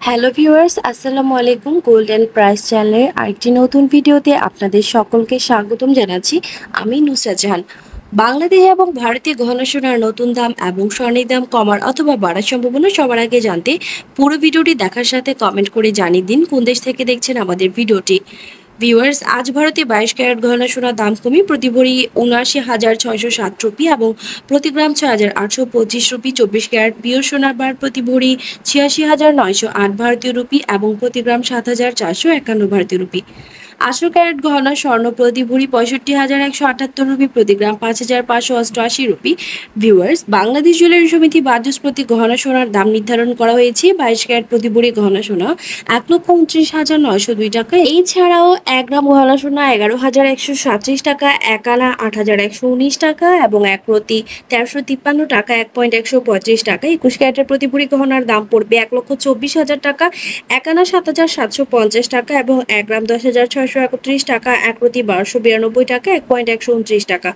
Hello viewers, আসসালামু আলাইকুম। Gold and price চ্যানেলের আরেকটি নতুন ভিডিওতে আপনাদের সকলকে স্বাগতম জানাচ্ছি। আমি নুসরাত জাহান। বাংলাদেশ এবং ভারতীয় গহনা সোনার নতুন দাম এবং স্বর্ণের দাম কমার অথবা বাড়ার সম্ভাবনা সবার আগে জানতে পুরো ভিডিওটি দেখার সাথে কমেন্ট করে জানিয়ে দিন কোন দেশ থেকে দেখছেন আমাদের ভিডিওটি। ভিউয়ার্স, আজ ভারতে 22 ক্যারেট গহনা সোনার দাম কমে প্রতি ভরি ৭৯,৬০৭ রুপি এবং প্রতি গ্রাম ৬,৮২৫ রুপি। 24 ক্যারেট পিওর সোনার বার প্রতি ভরি ৮৬,৯০৮ ভারতীয় রুপি এবং প্রতি গ্রাম ৭,৪৫১ ভারতীয় রুপি। ১৮ ক্যারেট গহনা স্বর্ণ প্রতি ভরি ৬৫,১৭৮ রুপি, প্রতি গ্রাম ৫,৫৮৮ রুপি। ভিউয়ার্স, বাংলাদেশ জুয়েলারি সমিতি বাজুস প্রতি গহনা সোনার দাম নির্ধারণ করা হয়েছে 22 ক্যারেট প্রতি ভরি গহনা সোনা ১,২৯,৯০২ টাকা। এছাড়াও ১ গ্রাম গহনা সোনা ১১,১৩৭ টাকা, ১ আনা ৮,১১৯ টাকা এবং ১ প্রতি ১৩৫৩ টাকা, ১,১৩৫ টাকা। ২১ ক্যারেটের প্রতি ভরি গহনার দাম পড়বে ১,২৪,০০০ টাকা, ১ আনা ৭,৭৫০ টাকা এবং ১ গ্রাম ১০,৬৩১ টাকা, ১ প্রতি ১,২৯২ টাকা, ১,১২৯ টাকা।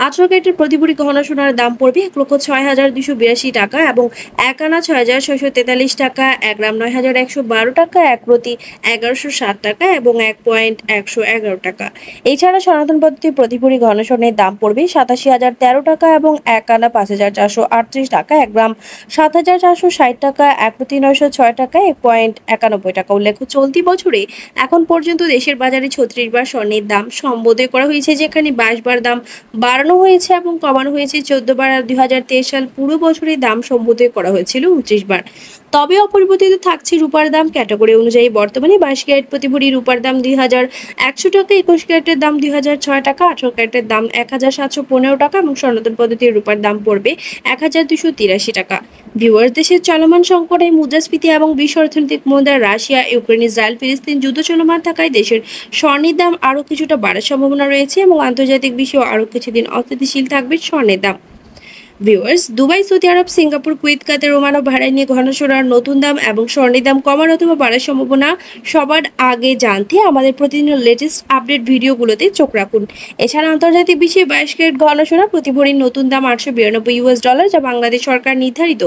১৮ ক্যারেটের প্রতি ভরি গহনা সোনার দাম পড়বে ১,০৬,২৮২ টাকা এবং ১ আনা ৬,৬৪৩ টাকা, ১ গ্রাম ৯,১১২ টাকা, ১ প্রতি ১,১৬০ টাকা এবং ১,১১১ টাকা। এছাড়া সনাতন পদ্ধতি প্রতি ভরি গহনা সোনার দাম পড়বে ৮৭,০১৩ টাকা এবং ১ আনা ৫,৪৩৮ টাকা, ১ গ্রাম ৭,৪৬০ টাকা, ১ প্রতি ৯০৬ টাকা, ১,৯১ টাকা। উল্লেখ্য, চলতি বছরে এখন পর্যন্ত দেশের বাজারে ৩৬ বার স্বর্ণের দাম সম্বোধন করা হয়েছে, যেখানে ২২ বার দাম বাড়ানো হয়েছে এবং কমানো হয়েছে ১৪ বার। আর ২০২৩ সাল পুরো বছরে দাম সম্বোধন করা হয়েছিল ২৯ বার। তবে অপরিবর্তিত থাকছে রূপার দাম ক্যাটাগরি অনুযায়ী। বর্তমানে 22 ক্যারেট প্রতি ভরি রূপার দাম ২,১০০ টাকা, ২১ ক্যারেটের দাম ২,০০৬ টাকা, ১৮ ক্যারেটের দাম ১,৭১৫ টাকা এবং সনাতন পদ্ধতির রূপার দাম পড়বে ১,২৮৩ টাকা। ভিউয়ার্স, দেশের চলমান সংকটে মুদ্রাস্ফীতি এবং বিশ্ব অর্থনৈতিক মন্দা, রাশিয়া, ইউক্রেন, ইসরায়েল, ফিলিস্তিন যুদ্ধ চলমান থাকায় দেশের স্বর্ণের দাম আরও কিছুটা বাড়ার সম্ভাবনা রয়েছে এবং আন্তর্জাতিক বিষয়েও আরও কিছুদিন অস্থিতিশীল থাকবে স্বর্ণের দাম। ভিউয়ার্স, দুবাই, সৌদি আরব, সিঙ্গাপুর, কুয়েত, কাতার, ওমান ও বাহরাইন নিয়ে গহনা সোনার নতুন দাম এবং স্বর্ণের দাম কমার অথবা বাড়ার সম্ভাবনা সবার আগে জানতে আমাদের প্রতিদিনের লেটেস্ট আপডেট ভিডিওগুলোতে চোখ রাখুন। এছাড়া আন্তর্জাতিক বিষয়ে 22 ক্যারেট গহনা সোনা প্রতি ভরির নতুন দাম $892, যা বাংলাদেশ সরকার নির্ধারিত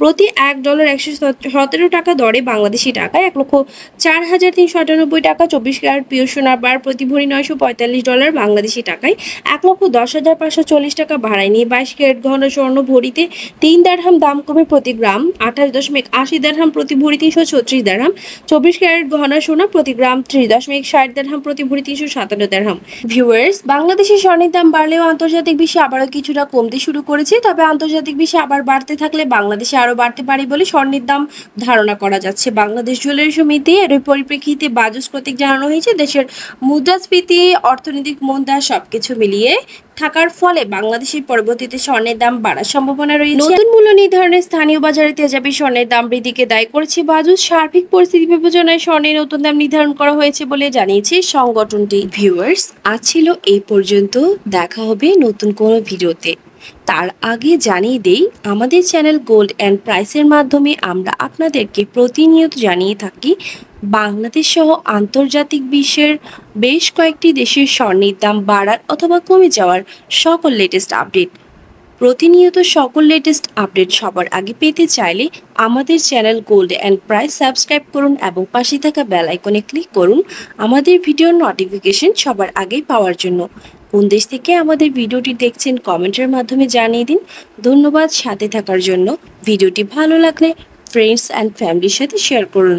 প্রতি $1 117 টাকা দরে বাংলাদেশি টাকায় ১,০৪,৩৯৮ টাকা। 24 ক্যারেট পিওর সোনার বার প্রতি ভরি $945 বাংলাদেশি টাকায় ১,১০,৫৪০ টাকা। বাহরাইনি 22 ক্যারেট গহনা স্বর্ণ ভরিতে ৩ দিরহাম দাম কমে প্রতি গ্রাম ২৮.৮০ দিরহাম, প্রতি ভরি ৩৩৬ দিরহাম। 24 ক্যারেট গহনা সোনা প্রতি গ্রাম ৩০.৬০ দিরহাম, প্রতি ভরি ৩৫৭ দিরহাম। ভিউয়ার্স, বাংলাদেশের স্বর্ণের দাম বাড়লেও আন্তর্জাতিক বিশ্বে আবারও কিছুটা কমতে শুরু করেছে। তবে আন্তর্জাতিক বিশ্বে আবার বাড়তে থাকলে বাংলাদেশে আরও বাড়তে পারে বলে স্বর্ণের দাম ধারণা করা যাচ্ছে। বাংলাদেশ জুয়েলারি সমিতি এর পরিপ্রেক্ষিতে বাজুস কর্তৃক জানানো হয়েছে, দেশের মুদ্রাস্ফীতি, অর্থনৈতিক মন্দা সবকিছু মিলিয়ে থাকার ফলে বাংলাদেশের পরবর্তীতে স্বর্ণের দাম বাড়ার সম্ভাবনা রয়েছে। নতুন মূল্য নির্ধারণে স্থানীয় বাজারে তেজাবি স্বর্ণের দাম বৃদ্ধিকে দায়ী করেছে বাজুস। সার্বিক পরিস্থিতি বিবেচনায় স্বর্ণের নতুন দাম নির্ধারণ করা হয়েছে বলে জানিয়েছে সংগঠনটি। ভিউয়ার্স, আজ ছিল এই পর্যন্ত। দেখা হবে নতুন কোনো ভিডিওতে। তার আগে জানিয়ে দেই, আমাদের চ্যানেল গোল্ড অ্যান্ড প্রাইসের মাধ্যমে আমরা আপনাদেরকে প্রতিনিয়ত জানিয়ে থাকি বাংলাদেশ সহ আন্তর্জাতিক বিশ্বের বেশ কয়েকটি দেশের স্বর্ণের দাম বাড়ার অথবা কমে যাওয়ার সকল লেটেস্ট আপডেট। প্রতিনিয়ত সকল লেটেস্ট আপডেট সবার আগে পেতে চাইলে আমাদের channel gold and price subscribe করুন এবং পাশে থাকা বেল আইকনে ক্লিক করুন আমাদের ভিডিওর নোটিফিকেশন সবার আগে পাওয়ার জন্য। কোন দেশ থেকে আমাদের ভিডিওটি দেখছেন কমেন্টের মাধ্যমে জানিয়ে দিন। ধন্যবাদ সাথে থাকার জন্য। ভিডিওটি ভালো লাগলে ফ্রেন্ডস অ্যান্ড ফ্যামিলির সাথে শেয়ার করুন।